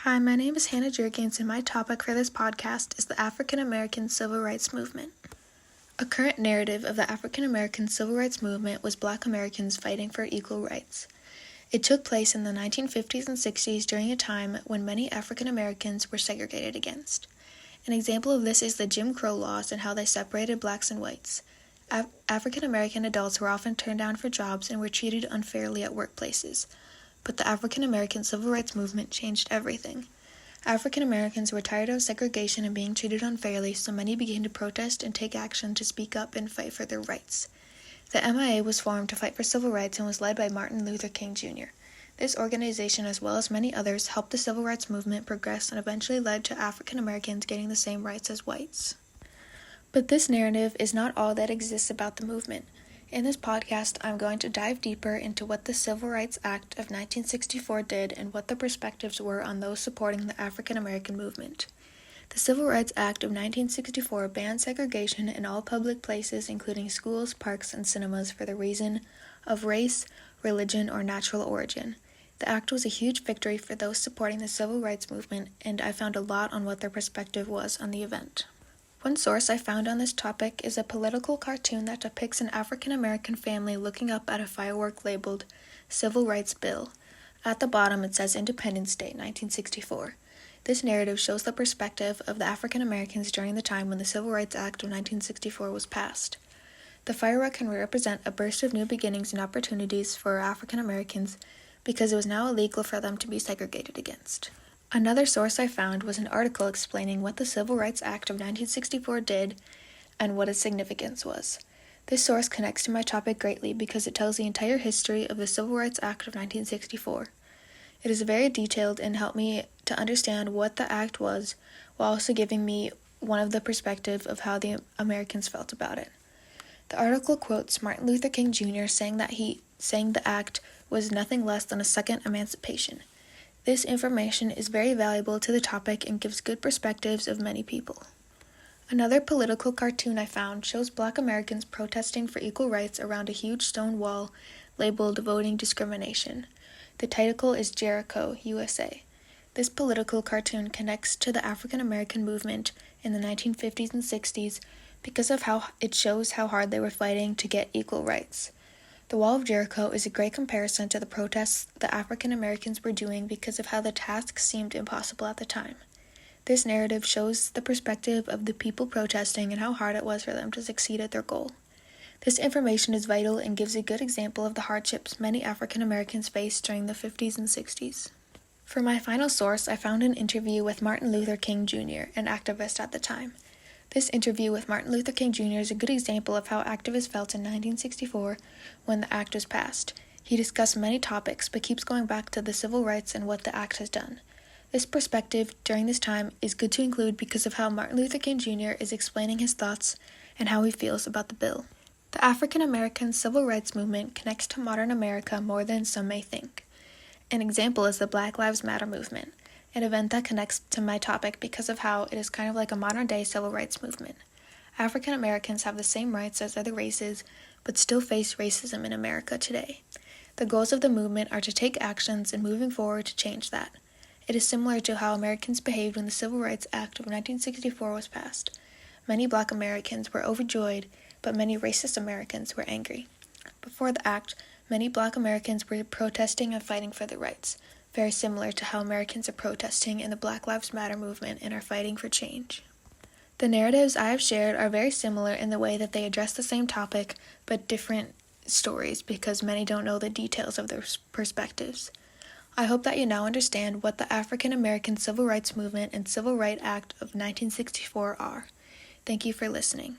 Hi, my name is Hannah Jerkins, and my topic for this podcast is the African American Civil Rights Movement. A current narrative of the African American Civil Rights Movement was Black Americans fighting for equal rights. It took place in the 1950s and 60s during a time when many African Americans were segregated against. An example of this is the Jim Crow laws and how they separated blacks and whites. African American adults were often turned down for jobs and were treated unfairly at workplaces. But the African American Civil Rights Movement changed everything. African Americans were tired of segregation and being treated unfairly, so many began to protest and take action to speak up and fight for their rights. The MIA was formed to fight for civil rights and was led by Martin Luther King Jr. This organization, as well as many others, helped the civil rights movement progress and eventually led to African Americans getting the same rights as whites. But this narrative is not all that exists about the movement. In this podcast, I'm going to dive deeper into what the Civil Rights Act of 1964 did and what the perspectives were on those supporting the African American movement. The Civil Rights Act of 1964 banned segregation in all public places, including schools, parks, and cinemas, for the reason of race, religion, or natural origin. The act was a huge victory for those supporting the civil rights movement, and I found a lot on what their perspective was on the event. One source I found on this topic is a political cartoon that depicts an African American family looking up at a firework labeled Civil Rights Bill. At the bottom it says Independence Day, 1964. This narrative shows the perspective of the African Americans during the time when the Civil Rights Act of 1964 was passed. The firework can represent a burst of new beginnings and opportunities for African Americans because it was now illegal for them to be segregated against. Another source I found was an article explaining what the Civil Rights Act of 1964 did and what its significance was. This source connects to my topic greatly because it tells the entire history of the Civil Rights Act of 1964. It is very detailed and helped me to understand what the act was while also giving me one of the perspective of how the Americans felt about it. The article quotes Martin Luther King Jr. saying the act was nothing less than a second emancipation. This information is very valuable to the topic and gives good perspectives of many people. Another political cartoon I found shows Black Americans protesting for equal rights around a huge stone wall labeled Voting Discrimination. The title is Jericho, USA. This political cartoon connects to the African American movement in the 1950s and 60s because of how it shows how hard they were fighting to get equal rights. The Wall of Jericho is a great comparison to the protests the African Americans were doing because of how the task seemed impossible at the time. This narrative shows the perspective of the people protesting and how hard it was for them to succeed at their goal. This information is vital and gives a good example of the hardships many African Americans faced during the 50s and 60s. For my final source, I found an interview with Martin Luther King Jr., an activist at the time. This interview with Martin Luther King Jr. is a good example of how activists felt in 1964 when the act was passed. He discussed many topics, but keeps going back to the civil rights and what the act has done. This perspective during this time is good to include because of how Martin Luther King Jr. is explaining his thoughts and how he feels about the bill. The African American civil rights movement connects to modern America more than some may think. An example is the Black Lives Matter movement, an event that connects to my topic because of how it is kind of like a modern-day civil rights movement. African Americans have the same rights as other races, but still face racism in America today. The goals of the movement are to take actions and moving forward to change that. It is similar to how Americans behaved when the Civil Rights Act of 1964 was passed. Many Black Americans were overjoyed, but many racist Americans were angry. Before the act, many Black Americans were protesting and fighting for their rights, very similar to how Americans are protesting in the Black Lives Matter movement and are fighting for change. The narratives I have shared are very similar in the way that they address the same topic, but different stories because many don't know the details of their perspectives. I hope that you now understand what the African American Civil Rights Movement and Civil Rights Act of 1964 are. Thank you for listening.